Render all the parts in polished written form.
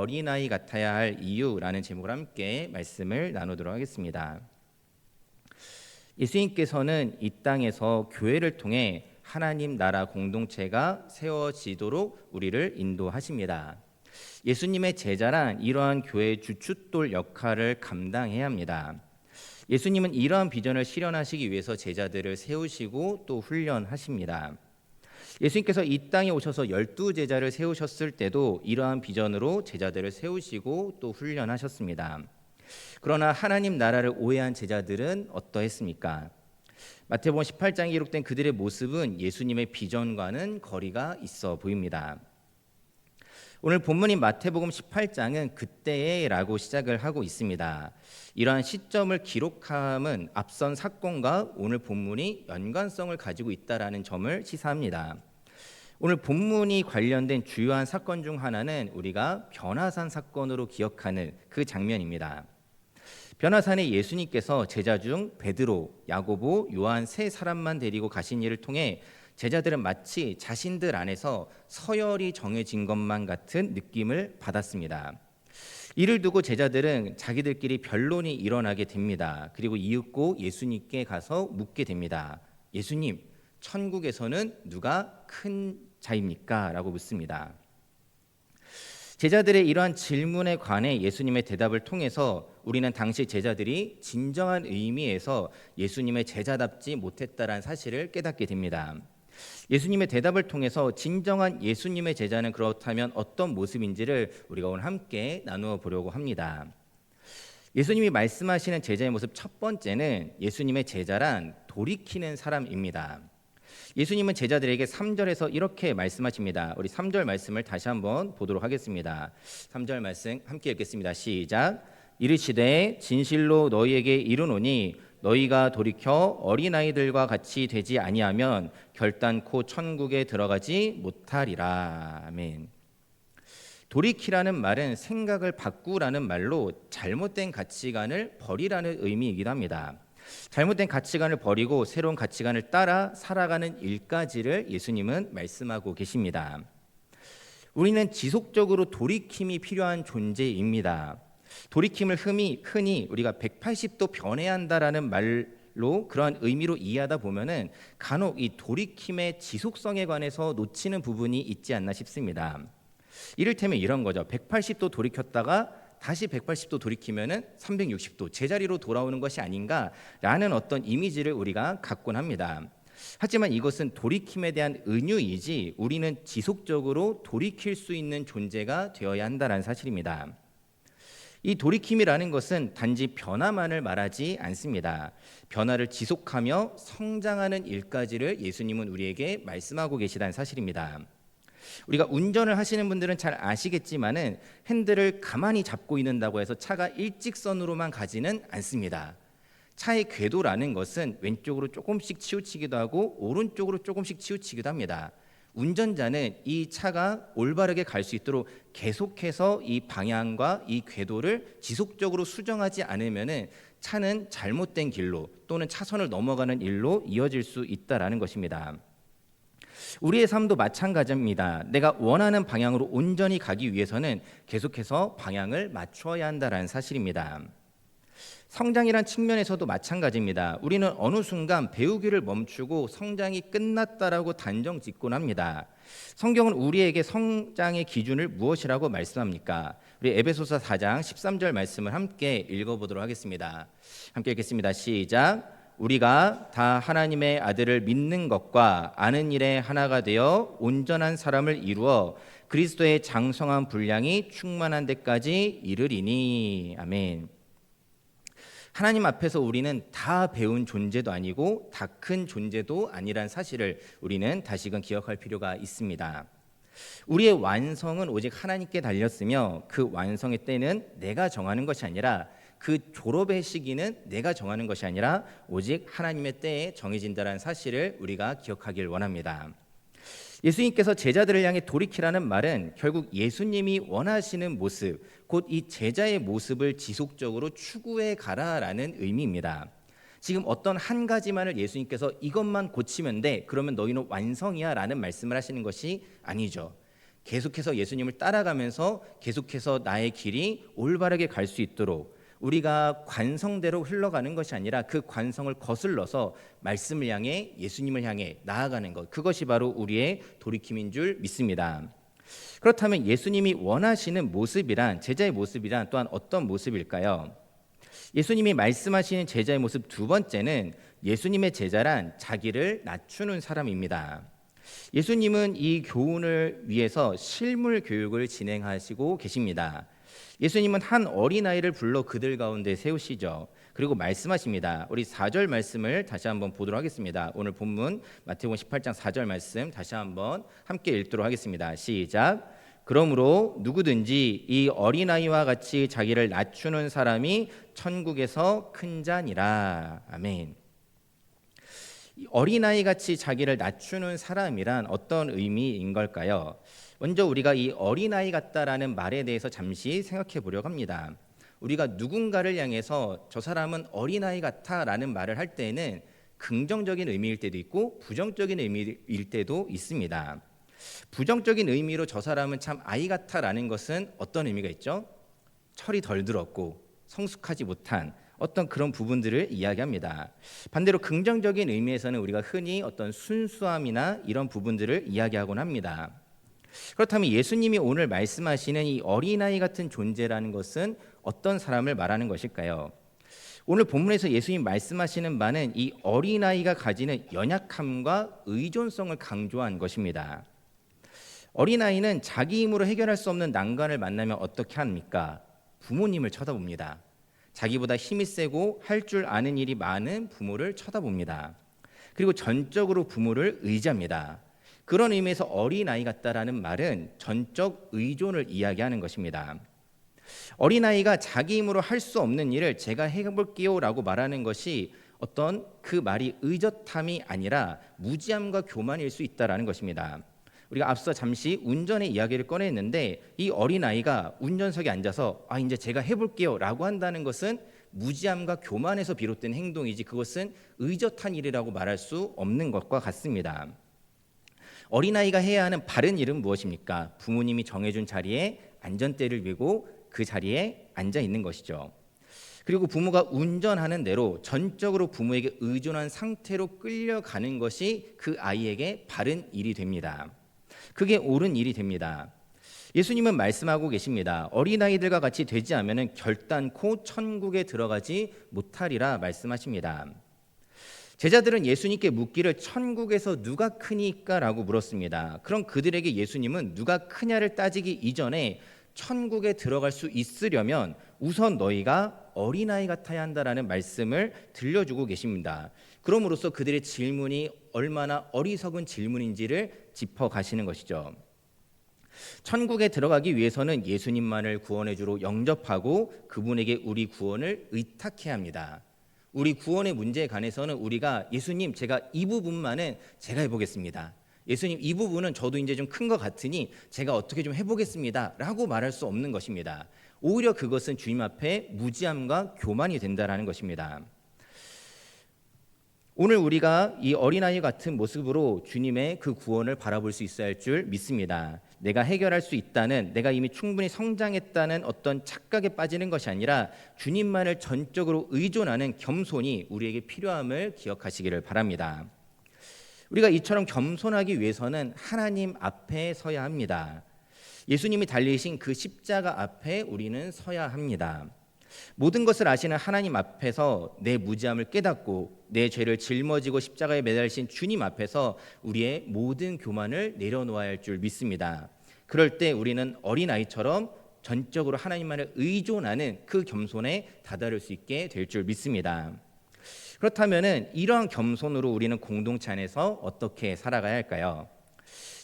어린아이 같아야 할 이유라는 제목으로 함께 말씀을 나누도록 하겠습니다. 예수님께서는 이 땅에서 교회를 통해 하나님 나라 공동체가 세워지도록 우리를 인도하십니다. 예수님의 제자란 이러한 교회의 주춧돌 역할을 감당해야 합니다. 예수님은 이러한 비전을 실현하시기 위해서 제자들을 세우시고 또 훈련하십니다. 예수님께서 이 땅에 오셔서 12제자를 세우셨을 때도 이러한 비전으로 제자들을 세우시고 또 훈련하셨습니다. 그러나 하나님 나라를 오해한 제자들은 어떠했습니까? 마태복음 18장에 기록된 그들의 모습은 예수님의 비전과는 거리가 있어 보입니다. 오늘 본문인 마태복음 18장은 그때에라고 시작을 하고 있습니다. 이러한 시점을 기록함은 앞선 사건과 오늘 본문이 연관성을 가지고 있다라는 점을 시사합니다. 오늘 본문이 관련된 주요한 사건 중 하나는 우리가 변화산 사건으로 기억하는 그 장면입니다. 변화산에 예수님께서 제자 중 베드로, 야고보, 요한 세 사람만 데리고 가신 일을 통해 제자들은 마치 자신들 안에서 서열이 정해진 것만 같은 느낌을 받았습니다. 이를 두고 제자들은 자기들끼리 변론이 일어나게 됩니다. 그리고 이윽고 예수님께 가서 묻게 됩니다. 예수님, 천국에서는 누가 큰 자입니까? 라고 묻습니다. 제자들의 이러한 질문에 관해 예수님의 대답을 통해서 우리는 당시 제자들이 진정한 의미에서 예수님의 제자답지 못했다는 사실을 깨닫게 됩니다. 예수님의 대답을 통해서 진정한 예수님의 제자는 그렇다면 어떤 모습인지를 우리가 오늘 함께 나누어 보려고 합니다. 예수님이 말씀하시는 제자의 모습 첫 번째는 예수님의 제자란 돌이키는 사람입니다. 예수님은 제자들에게 3절에서 이렇게 말씀하십니다. 우리 3절 말씀을 다시 한번 보도록 하겠습니다. 3절 말씀 함께 읽겠습니다. 시작. 이르시되 진실로 너희에게 이르노니 너희가 돌이켜 어린아이들과 같이 되지 아니하면 결단코 천국에 들어가지 못하리라. 아멘. 돌이키라는 말은 생각을 바꾸라는 말로 잘못된 가치관을 버리라는 의미이기도 합니다. 잘못된 가치관을 버리고 새로운 가치관을 따라 살아가는 일까지를 예수님은 말씀하고 계십니다. 우리는 지속적으로 돌이킴이 필요한 존재입니다. 돌이킴을 흔히 우리가 180도 변해야 한다라는 말로 그러한 의미로 이해하다 보면은 간혹 이 돌이킴의 지속성에 관해서 놓치는 부분이 있지 않나 싶습니다. 이를테면 이런 거죠. 180도 돌이켰다가 다시 180도 돌이키면은 360도 제자리로 돌아오는 것이 아닌가라는 어떤 이미지를 우리가 갖곤 합니다. 하지만 이것은 돌이킴에 대한 은유이지 우리는 지속적으로 돌이킬 수 있는 존재가 되어야 한다는 사실입니다. 이 돌이킴이라는 것은 단지 변화만을 말하지 않습니다. 변화를 지속하며 성장하는 일까지를 예수님은 우리에게 말씀하고 계시다는 사실입니다. 우리가 운전을 하시는 분들은 잘 아시겠지만은 핸들을 가만히 잡고 있는다고 해서 차가 일직선으로만 가지는 않습니다. 차의 궤도라는 것은 왼쪽으로 조금씩 치우치기도 하고 오른쪽으로 조금씩 치우치기도 합니다. 운전자는 이 차가 올바르게 갈 수 있도록 계속해서 이 방향과 이 궤도를 지속적으로 수정하지 않으면은 차는 잘못된 길로 또는 차선을 넘어가는 일로 이어질 수 있다라는 것입니다. 우리의 삶도 마찬가지입니다. 내가 원하는 방향으로 온전히 가기 위해서는 계속해서 방향을 맞추어야 한다는 사실입니다. 성장이란 측면에서도 마찬가지입니다. 우리는 어느 순간 배우기를 멈추고 성장이 끝났다라고 단정 짓곤 합니다. 성경은 우리에게 성장의 기준을 무엇이라고 말씀합니까? 우리 에베소서 4장 13절 말씀을 함께 읽어보도록 하겠습니다. 함께 읽겠습니다. 시작. 우리가 다 하나님의 아들을 믿는 것과 아는 일에 하나가 되어 온전한 사람을 이루어 그리스도의 장성한 분량이 충만한 데까지 이르리니. 아멘. 하나님 앞에서 우리는 다 배운 존재도 아니고 다 큰 존재도 아니란 사실을 우리는 다시금 기억할 필요가 있습니다. 우리의 완성은 오직 하나님께 달렸으며 그 완성의 때는 내가 정하는 것이 아니라 그 졸업의 시기는 내가 정하는 것이 아니라 오직 하나님의 때에 정해진다는 사실을 우리가 기억하길 원합니다. 예수님께서 제자들을 향해 돌이키라는 말은 결국 예수님이 원하시는 모습, 곧 이 제자의 모습을 지속적으로 추구해 가라라는 의미입니다. 지금 어떤 한 가지만을 예수님께서 이것만 고치면 돼, 그러면 너희는 완성이야 라는 말씀을 하시는 것이 아니죠. 계속해서 예수님을 따라가면서 계속해서 나의 길이 올바르게 갈 수 있도록 우리가 관성대로 흘러가는 것이 아니라 그 관성을 거슬러서 말씀을 향해 예수님을 향해 나아가는 것, 그것이 바로 우리의 돌이킴인 줄 믿습니다. 그렇다면 예수님이 원하시는 모습이란, 제자의 모습이란 또한 어떤 모습일까요? 예수님이 말씀하시는 제자의 모습 두 번째는 예수님의 제자란 자기를 낮추는 사람입니다. 예수님은 이 교훈을 위해서 실물 교육을 진행하시고 계십니다. 예수님은 한 어린아이를 불러 그들 가운데 세우시죠. 그리고 말씀하십니다. 우리 4절 말씀을 다시 한번 보도록 하겠습니다. 오늘 본문 마태복음 18장 4절 말씀 다시 한번 함께 읽도록 하겠습니다. 시작. 그러므로 누구든지 이 어린아이와 같이 자기를 낮추는 사람이 천국에서 큰 자니라. 아멘. 어린아이 같이 자기를 낮추는 사람이란 어떤 의미인 걸까요? 먼저 우리가 이 어린아이 같다라는 말에 대해서 잠시 생각해 보려고 합니다. 우리가 누군가를 향해서 저 사람은 어린아이 같아라는 말을 할 때는 긍정적인 의미일 때도 있고 부정적인 의미일 때도 있습니다. 부정적인 의미로 저 사람은 참 아이 같아라는 것은 어떤 의미가 있죠? 철이 덜 들었고 성숙하지 못한 어떤 그런 부분들을 이야기합니다. 반대로 긍정적인 의미에서는 우리가 흔히 어떤 순수함이나 이런 부분들을 이야기하곤 합니다. 그렇다면 예수님이 오늘 말씀하시는 이 어린아이 같은 존재라는 것은 어떤 사람을 말하는 것일까요? 오늘 본문에서 예수님 말씀하시는 바는 이 어린아이가 가지는 연약함과 의존성을 강조한 것입니다. 어린아이는 자기 힘으로 해결할 수 없는 난관을 만나면 어떻게 합니까? 부모님을 쳐다봅니다. 자기보다 힘이 세고 할 줄 아는 일이 많은 부모를 쳐다봅니다. 그리고 전적으로 부모를 의지합니다. 그런 의미에서 어린아이 같다라는 말은 전적 의존을 이야기하는 것입니다. 어린아이가 자기 힘으로 할 수 없는 일을 제가 해볼게요 라고 말하는 것이 어떤 그 말이 의젓함이 아니라 무지함과 교만일 수 있다는 것입니다. 우리가 앞서 잠시 운전의 이야기를 꺼냈는데 이 어린아이가 운전석에 앉아서 이제 제가 해볼게요 라고 한다는 것은 무지함과 교만에서 비롯된 행동이지 그것은 의젓한 일이라고 말할 수 없는 것과 같습니다. 어린아이가 해야 하는 바른 일은 무엇입니까? 부모님이 정해준 자리에 안전대를 메고 그 자리에 앉아 있는 것이죠. 그리고 부모가 운전하는 대로 전적으로 부모에게 의존한 상태로 끌려가는 것이 그 아이에게 바른 일이 됩니다. 그게 옳은 일이 됩니다. 예수님은 말씀하고 계십니다. 어린아이들과 같이 되지 않으면 결단코 천국에 들어가지 못하리라 말씀하십니다. 제자들은 예수님께 묻기를 천국에서 누가 크니까? 라고 물었습니다. 그럼 그들에게 예수님은 누가 크냐를 따지기 이전에 천국에 들어갈 수 있으려면 우선 너희가 어린아이 같아야 한다라는 말씀을 들려주고 계십니다. 그럼으로써 그들의 질문이 얼마나 어리석은 질문인지를 짚어가시는 것이죠. 천국에 들어가기 위해서는 예수님만을 구원의 주로 영접하고 그분에게 우리 구원을 의탁해야 합니다. 우리 구원의 문제에 관해서는 우리가 예수님 제가 이 부분만은 제가 해보겠습니다. 예수님 이 부분은 저도 이제 좀 큰 것 같으니 제가 어떻게 좀 해보겠습니다 라고 말할 수 없는 것입니다. 오히려 그것은 주님 앞에 무지함과 교만이 된다는 것입니다. 오늘 우리가 이 어린아이 같은 모습으로 주님의 그 구원을 바라볼 수 있어야 할 줄 믿습니다. 내가 해결할 수 있다는, 내가 이미 충분히 성장했다는 어떤 착각에 빠지는 것이 아니라 주님만을 전적으로 의존하는 겸손이 우리에게 필요함을 기억하시기를 바랍니다. 우리가 이처럼 겸손하기 위해서는 하나님 앞에 서야 합니다. 예수님이 달리신 그 십자가 앞에 우리는 서야 합니다. 모든 것을 아시는 하나님 앞에서 내 무지함을 깨닫고 내 죄를 짊어지고 십자가에 매달리신 주님 앞에서 우리의 모든 교만을 내려놓아야 할 줄 믿습니다. 그럴 때 우리는 어린아이처럼 전적으로 하나님만을 의존하는 그 겸손에 다다를 수 있게 될 줄 믿습니다. 그렇다면 이러한 겸손으로 우리는 공동체 안에서 어떻게 살아가야 할까요?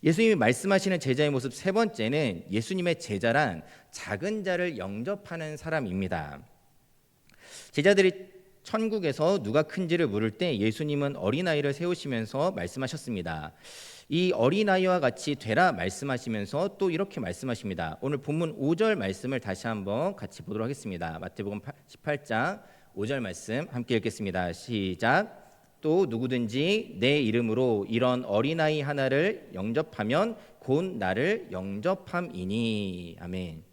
예수님이 말씀하시는 제자의 모습 세 번째는 예수님의 제자란 작은 자를 영접하는 사람입니다. 제자들이 천국에서 누가 큰지를 물을 때 예수님은 어린아이를 세우시면서 말씀하셨습니다. 이 어린아이와 같이 되라 말씀하시면서 또 이렇게 말씀하십니다. 오늘 본문 5절 말씀을 다시 한번 같이 보도록 하겠습니다. 마태복음 18장 5절 말씀 함께 읽겠습니다. 시작. 또 누구든지 내 이름으로 이런 어린아이 하나를 영접하면 곧 나를 영접함이니. 아멘.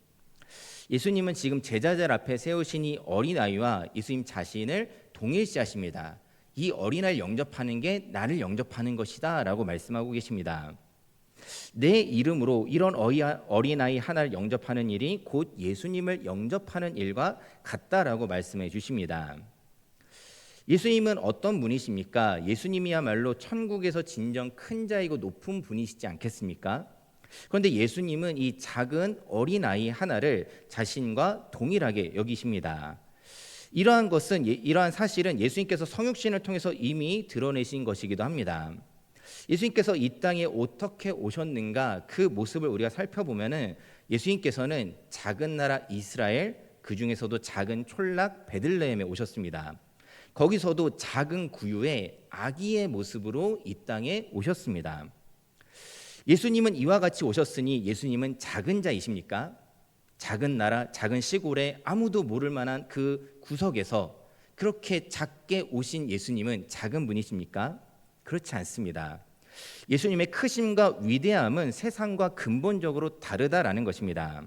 예수님은 지금 제자들 앞에 세우신 이 어린아이와 예수님 자신을 동일시하십니다. 이 어린아이를 영접하는 게 나를 영접하는 것이다 라고 말씀하고 계십니다. 내 이름으로 이런 어린아이 하나를 영접하는 일이 곧 예수님을 영접하는 일과 같다라고 말씀해 주십니다. 예수님은 어떤 분이십니까? 예수님이야말로 천국에서 진정 큰 자이고 높은 분이시지 않겠습니까? 그런데 예수님은 이 작은 어린아이 하나를 자신과 동일하게 여기십니다. 이러한 사실은 예수님께서 성육신을 통해서 이미 드러내신 것이기도 합니다. 예수님께서 이 땅에 어떻게 오셨는가 그 모습을 우리가 살펴보면은 예수님께서는 작은 나라 이스라엘, 그 중에서도 작은 촌락 베들레헴에 오셨습니다. 거기서도 작은 구유의 아기의 모습으로 이 땅에 오셨습니다. 예수님은 이와 같이 오셨으니 예수님은 작은 자이십니까? 작은 나라, 작은 시골에 아무도 모를 만한 그 구석에서 그렇게 작게 오신 예수님은 작은 분이십니까? 그렇지 않습니다. 예수님의 크심과 위대함은 세상과 근본적으로 다르다라는 것입니다.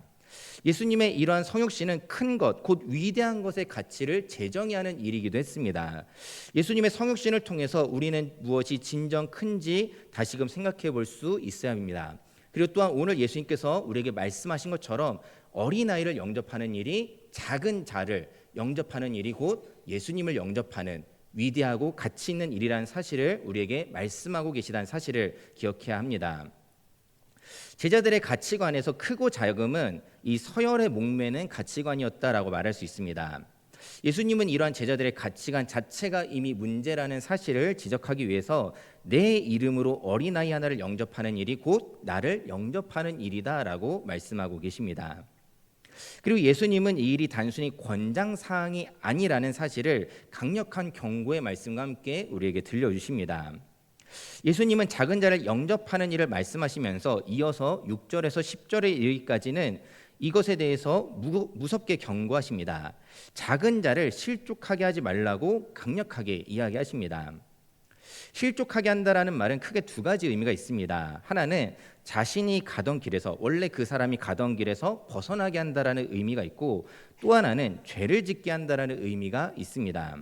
예수님의 이러한 성육신은 큰 것, 곧 위대한 것의 가치를 재정의 하는 일이기도 했습니다. 예수님의 성육신을 통해서 우리는 무엇이 진정 큰지 다시금 생각해 볼 수 있어야 합니다. 그리고 또한 오늘 예수님께서 우리에게 말씀하신 것처럼 어린아이를 영접하는 일이 작은 자를 영접하는 일이 곧 예수님을 영접하는 위대하고 가치 있는 일이라는 사실을 우리에게 말씀하고 계시다는 사실을 기억해야 합니다. 제자들의 가치관에서 크고 작음은 이 서열에 목매는 가치관이었다라고 말할 수 있습니다. 예수님은 이러한 제자들의 가치관 자체가 이미 문제라는 사실을 지적하기 위해서 내 이름으로 어린아이 하나를 영접하는 일이 곧 나를 영접하는 일이다라고 말씀하고 계십니다. 그리고 예수님은 이 일이 단순히 권장사항이 아니라는 사실을 강력한 경고의 말씀과 함께 우리에게 들려주십니다. 예수님은 작은 자를 영접하는 일을 말씀하시면서 이어서 6절에서 10절에 이르기까지는 이것에 대해서 무섭게 경고하십니다. 작은 자를 실족하게 하지 말라고 강력하게 이야기하십니다. 실족하게 한다라는 말은 크게 두 가지 의미가 있습니다. 하나는 자신이 가던 길에서 원래 그 사람이 가던 길에서 벗어나게 한다라는 의미가 있고 또 하나는 죄를 짓게 한다라는 의미가 있습니다.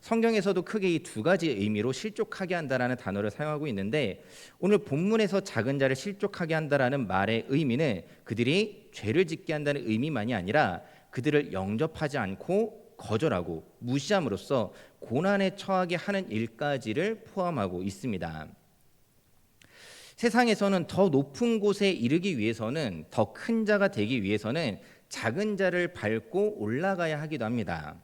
성경에서도 크게 이 두 가지 의미로 실족하게 한다라는 단어를 사용하고 있는데 오늘 본문에서 작은 자를 실족하게 한다라는 말의 의미는 그들이 죄를 짓게 한다는 의미만이 아니라 그들을 영접하지 않고 거절하고 무시함으로써 고난에 처하게 하는 일까지를 포함하고 있습니다. 세상에서는 더 높은 곳에 이르기 위해서는 더 큰 자가 되기 위해서는 작은 자를 밟고 올라가야 하기도 합니다.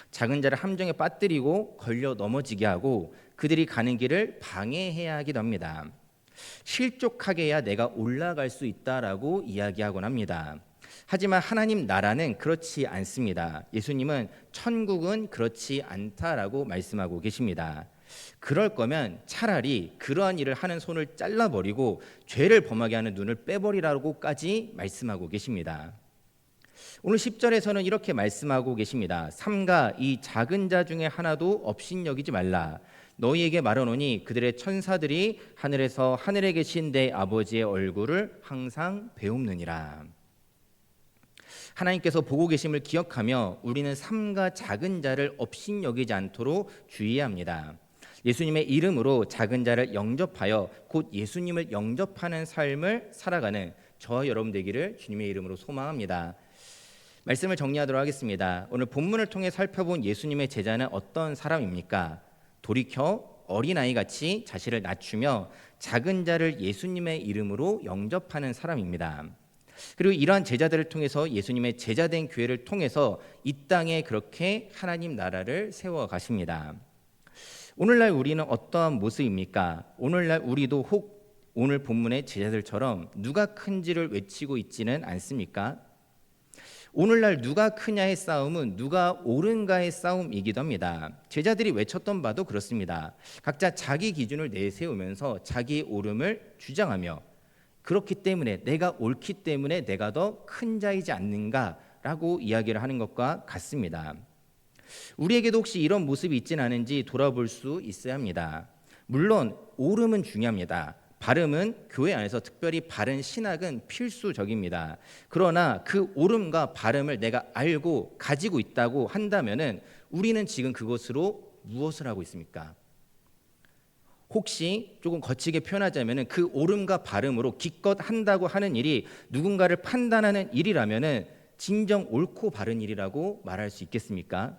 작은 자를 함정에 빠뜨리고 걸려 넘어지게 하고 그들이 가는 길을 방해해야 하기도 합니다. 실족하게 해야 내가 올라갈 수 있다라고 이야기하곤 합니다. 하지만 하나님 나라는 그렇지 않습니다. 예수님은 천국은 그렇지 않다라고 말씀하고 계십니다. 그럴 거면 차라리 그러한 일을 하는 손을 잘라버리고 죄를 범하게 하는 눈을 빼버리라고까지 말씀하고 계십니다. 오늘 10절에서는 이렇게 말씀하고 계십니다. 삼가 이 작은 자 중에 하나도 업신여기지 말라. 너희에게 말하노니 그들의 천사들이 하늘에서 하늘에 계신 내 아버지의 얼굴을 항상 배움느니라. 하나님께서 보고 계심을 기억하며 우리는 삼가 작은 자를 업신여기지 않도록 주의해야 합니다. 예수님의 이름으로 작은 자를 영접하여 곧 예수님을 영접하는 삶을 살아가는 저와 여러분 되기를 주님의 이름으로 소망합니다. 말씀을 정리하도록 하겠습니다. 오늘 본문을 통해 살펴본 예수님의 제자는 어떤 사람입니까? 돌이켜 어린아이같이 자신을 낮추며 작은 자를 예수님의 이름으로 영접하는 사람입니다. 그리고 이러한 제자들을 통해서 예수님의 제자된 교회를 통해서 이 땅에 그렇게 하나님 나라를 세워 가십니다. 오늘날 우리는 어떠한 모습입니까? 오늘날 우리도 혹 오늘 본문의 제자들처럼 누가 큰지를 외치고 있지는 않습니까? 오늘날 누가 크냐의 싸움은 누가 옳은가의 싸움이기도 합니다. 제자들이 외쳤던 바도 그렇습니다. 각자 자기 기준을 내세우면서 자기의 옳음을 주장하며 그렇기 때문에 내가 옳기 때문에 내가 더 큰 자이지 않는가라고 이야기를 하는 것과 같습니다. 우리에게도 혹시 이런 모습이 있지는 않은지 돌아볼 수 있어야 합니다. 물론 옳음은 중요합니다. 발음은 교회 안에서 특별히 바른 신학은 필수적입니다. 그러나 그 옳음과 발음을 내가 알고 가지고 있다고 한다면은 우리는 지금 그것으로 무엇을 하고 있습니까? 혹시 조금 거치게 표현하자면은 그 옳음과 발음으로 기껏 한다고 하는 일이 누군가를 판단하는 일이라면은 진정 옳고 바른 일이라고 말할 수 있겠습니까?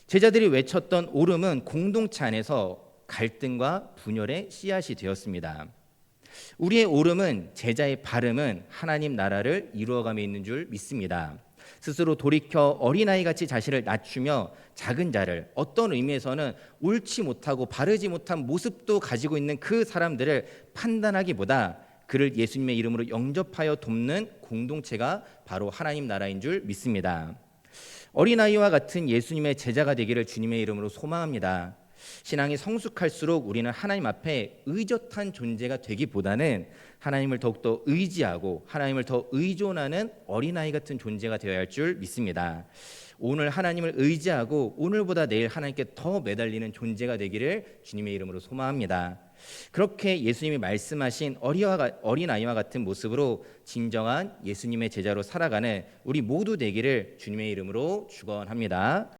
제자들이 외쳤던 옳음은 공동체 안에서 갈등과 분열의 씨앗이 되었습니다. 우리의 옳음은 제자의 발음은 하나님 나라를 이루어가며 있는 줄 믿습니다. 스스로 돌이켜 어린아이같이 자신을 낮추며 작은 자를 어떤 의미에서는 옳지 못하고 바르지 못한 모습도 가지고 있는 그 사람들을 판단하기보다 그를 예수님의 이름으로 영접하여 돕는 공동체가 바로 하나님 나라인 줄 믿습니다. 어린아이와 같은 예수님의 제자가 되기를 주님의 이름으로 소망합니다. 신앙이 성숙할수록 우리는 하나님 앞에 의젓한 존재가 되기보다는 하나님을 더욱더 의지하고 하나님을 더 의존하는 어린아이 같은 존재가 되어야 할 줄 믿습니다. 오늘 하나님을 의지하고 오늘보다 내일 하나님께 더 매달리는 존재가 되기를 주님의 이름으로 소망합니다. 그렇게 예수님이 말씀하신 어린아이와 같은 모습으로 진정한 예수님의 제자로 살아가는 우리 모두 되기를 주님의 이름으로 축원합니다.